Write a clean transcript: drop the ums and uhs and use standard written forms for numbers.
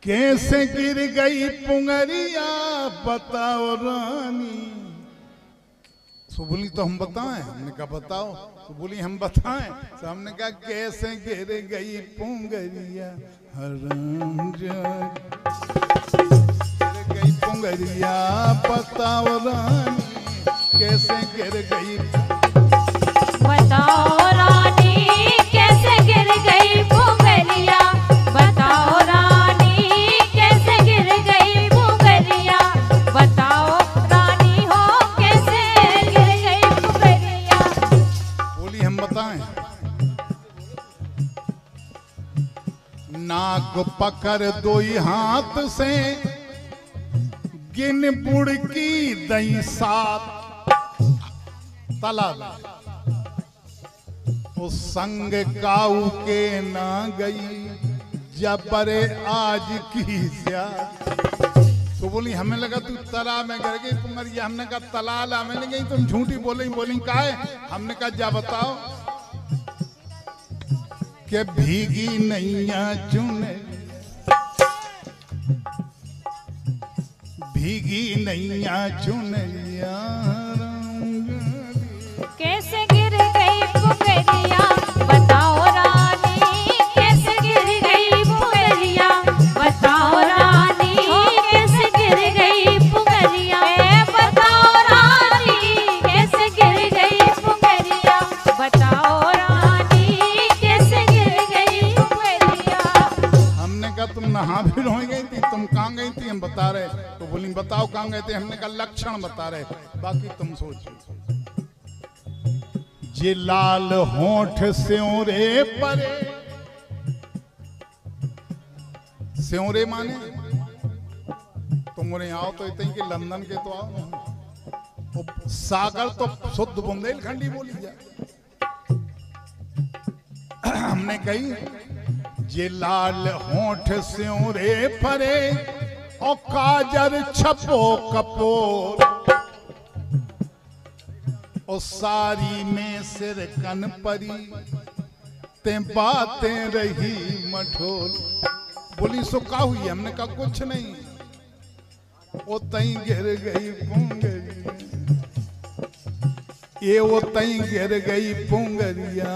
कैसे गिर गई पुंगरिया बताओ रानी। सो बोली तो हम बताएं, हमने कहा बताओ। तो बोली हम बताएं। तो हमने कहा कैसे गिर गई पुंगरिया हराम गिर गई पुंगरिया बताओ रानी, कैसे गिर गई बताओ रानी, कैसे गिर गई पुंगरिया। बताओ रानी, कैसे गिर गई पुंगरिया। बताओ रानी हो, कैसे गिर गई पुंगरिया। बोली हम बताएं। नाक पकड़ दो हाथ से गिन बुड़की दई साथ तालाब उस संग काऊ के ना गई जबरे आज की तो बोली हमें लगा तू तला में गिर गई पुंगरिया। हमने कहा तलाला में नहीं गई, तुम झूठी बोली। बोली का है? हमने कहा जा बताओ कि भीगी नैया चुने भीगी नैया चुनरिया कैसे गिर गई पुंगरिया। बताओ रानी, कैसे गिर गई पुंगरिया। बताओ रानी, कैसे गिर गई पुंगरिया। बताओ रानी, कैसे गिर गई पुंगरिया। बताओ रानी, कैसे गिर गई पुंगरिया। हमने कहा तुम नहा भी हो गई थी, तुम कहाँ गई थी? हम बता रहे। तो बोली बताओ कहाँ गए थे? हमने कहा लक्षण बता रहे, बाकी तुम सोचो। जे लाल होठ स्योरे परे, स्योरे माने तुम उन्हें आओ तो इतने कि लंदन के तो आओ। सागर तो शुद्ध बुंदेलखंडी बोली जा। हमने कही जे लाल होठ स्योरे परे और काजर छपो कपोर और सारी में सिर कन परी ते बातें रही मठोल। बोली सो का हुई? हमने कहा कुछ नहीं, वो तई गिर गई पुंगरिया, ये वो तई गिर गई पुंगरिया